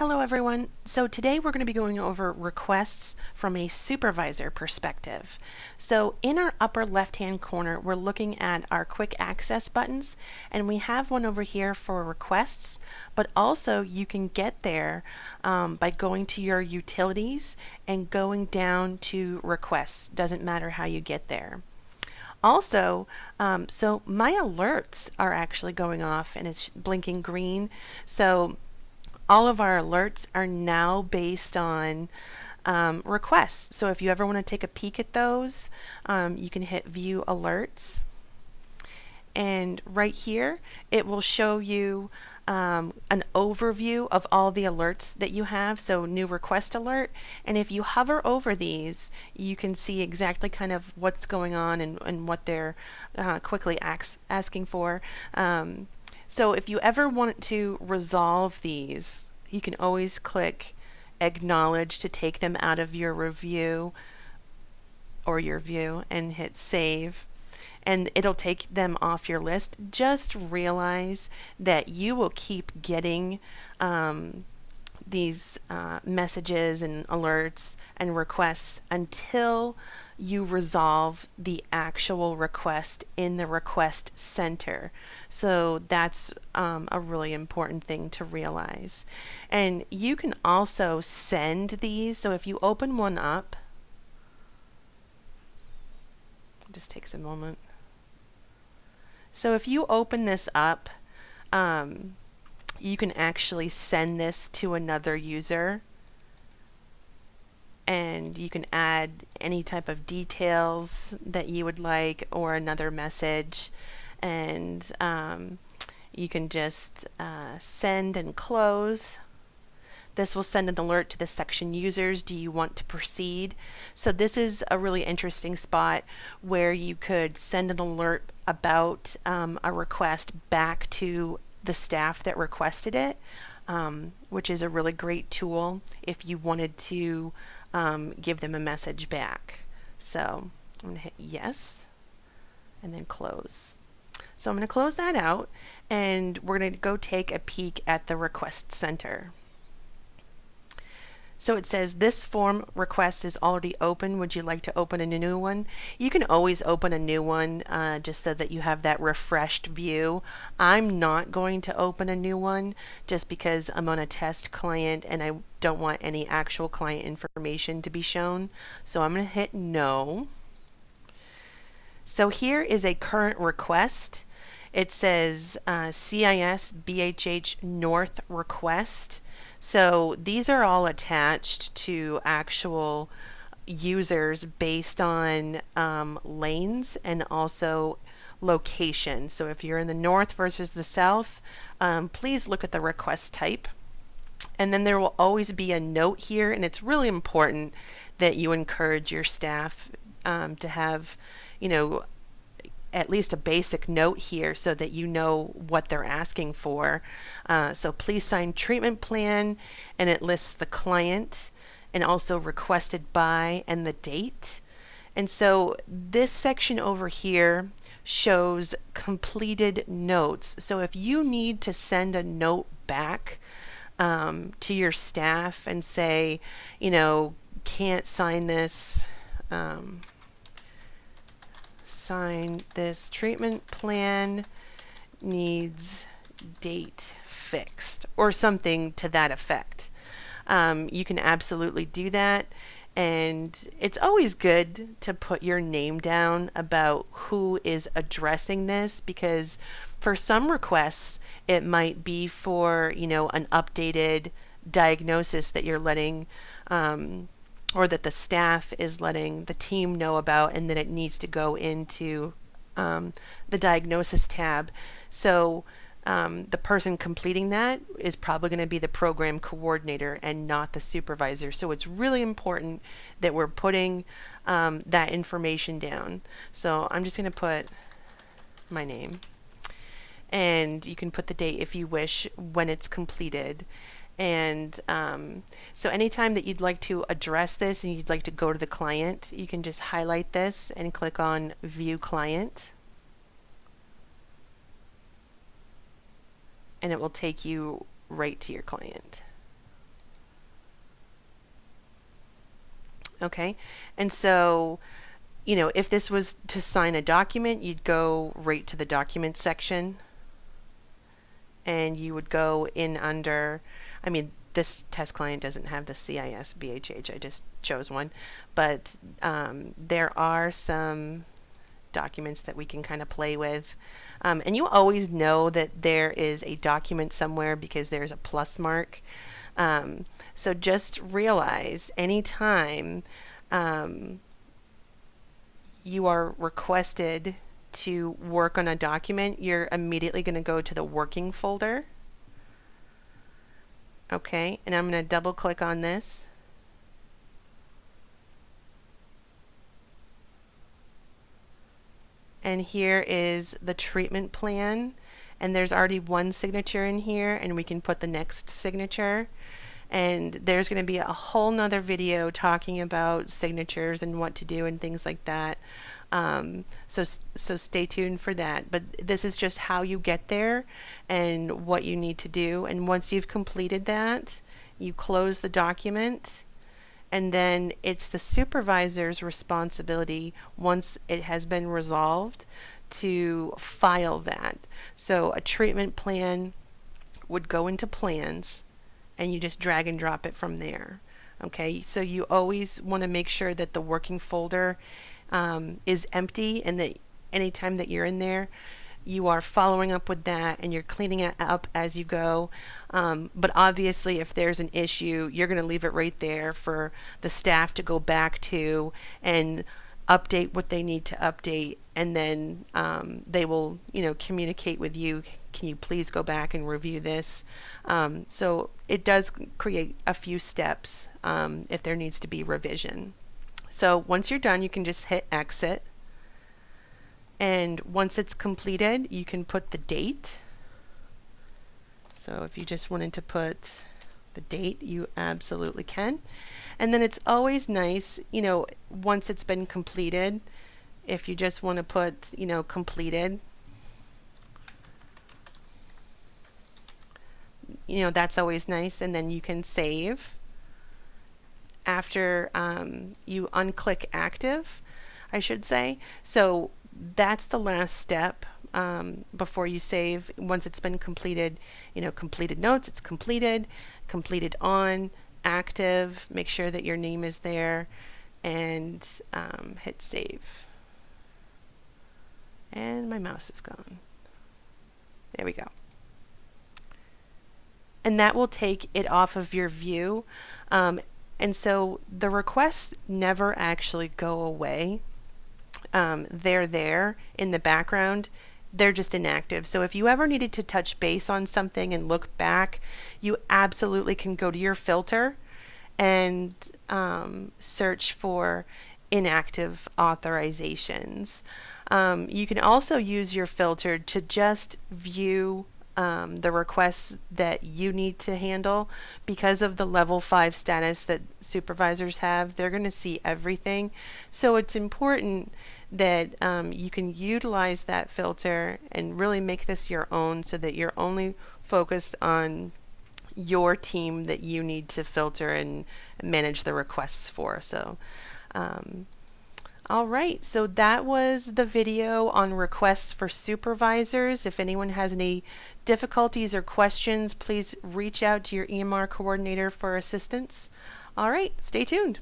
Hello everyone. So today we're going to be going over requests from a supervisor perspective. So in our upper left hand corner we're looking at our quick access buttons, and we have one over here for requests, but also you can get there by going to your utilities and going down to requests. Doesn't matter how you get there. Also, so my alerts are actually going off and it's blinking green. So all of our alerts are now based on requests. So if you ever want to take a peek at those, you can hit View Alerts. And right here, it will show you an overview of all the alerts that you have. So new request alert. And if you hover over these, you can see exactly kind of what's going on and what they're quickly asking for. So if you ever want to resolve these, you can always click Acknowledge to take them out of your review or your view and hit Save. And it'll take them off your list. Just realize that you will keep getting these messages and alerts and requests until you resolve the actual request in the request center. So that's a really important thing to realize. And you can also send these. So if you open one up, it just takes a moment. So if you open this up, you can actually send this to another user, and you can add any type of details that you would like or another message, and you can just send and close. This will send an alert to the section users. Do you want to proceed? So this is a really interesting spot where you could send an alert about a request back to the staff that requested it, which is a really great tool if you wanted to give them a message back. So I'm going to hit yes and then close. So I'm going to close that out, and we're going to go take a peek at the request center. So it says this form request is already open. Would you like to open a new one? You can always open a new one just so that you have that refreshed view. I'm not going to open a new one just because I'm on a test client and I don't want any actual client information to be shown. So I'm going to hit no. So here is a current request. It says CIS BHH North request. So these are all attached to actual users based on lanes and also location. So if you're in the north versus the south, please look at the request type. And then there will always be a note here, and it's really important that you encourage your staff to have, at least a basic note here so that you know what they're asking for. So please sign treatment plan, and it lists the client and also requested by and the date. And so this section over here shows completed notes. So if you need to send a note back to your staff and say, can't sign this, sign this treatment plan, needs date fixed, or something to that effect. You can absolutely do that, and it's always good to put your name down about who is addressing this, because for some requests it might be for an updated diagnosis that you're letting or that the staff is letting the team know about, and then it needs to go into the diagnosis tab. So the person completing that is probably going to be the program coordinator and not the supervisor. So it's really important that we're putting that information down. So I'm just going to put my name, and you can put the date if you wish when it's completed. And so anytime that you'd like to address this and you'd like to go to the client, you can just highlight this and click on View Client. And it will take you right to your client. Okay. And so, if this was to sign a document, you'd go right to the document section and you would go in under, I mean, this test client doesn't have the CIS BHH, I just chose one, but there are some documents that we can kind of play with. And you always know that there is a document somewhere because there's a plus mark. So just realize anytime you are requested to work on a document, you're immediately going to go to the working folder. Okay, and I'm going to double click on this. And here is the treatment plan, and there's already one signature in here, and we can put the next signature. And there's going to be a whole nother video talking about signatures and what to do and things like that. So stay tuned for that. But this is just how you get there and what you need to do. And once you've completed that, you close the document, and then it's the supervisor's responsibility, once it has been resolved, to file that. So a treatment plan would go into plans, and you just drag and drop it from there. Okay, so you always want to make sure that the working folder is empty, and that anytime that you're in there, you are following up with that and you're cleaning it up as you go. But obviously, if there's an issue, you're going to leave it right there for the staff to go back to and update what they need to update, and then they will, communicate with you. Can you please go back and review this? So it does create a few steps if there needs to be revision. So once you're done, you can just hit exit. And once it's completed, you can put the date. So if you just wanted to put the date, you absolutely can. And then it's always nice, once it's been completed, if you just want to put, completed, that's always nice. And then you can save. After you unclick active, I should say. So that's the last step before you save. Once it's been completed, completed notes, it's completed, completed on, active, make sure that your name is there, and hit save. And my mouse is gone. There we go. And that will take it off of your view. And so the requests never actually go away. They're there in the background. They're just inactive. So if you ever needed to touch base on something and look back, you absolutely can go to your filter and search for inactive authorizations. You can also use your filter to just view the requests that you need to handle. Because of the level 5 status that supervisors have, they're going to see everything. So it's important that you can utilize that filter and really make this your own, so that you're only focused on your team that you need to filter and manage the requests for. So all right, so that was the video on requests for supervisors. If anyone has any difficulties or questions, please reach out to your EMR coordinator for assistance. All right, stay tuned.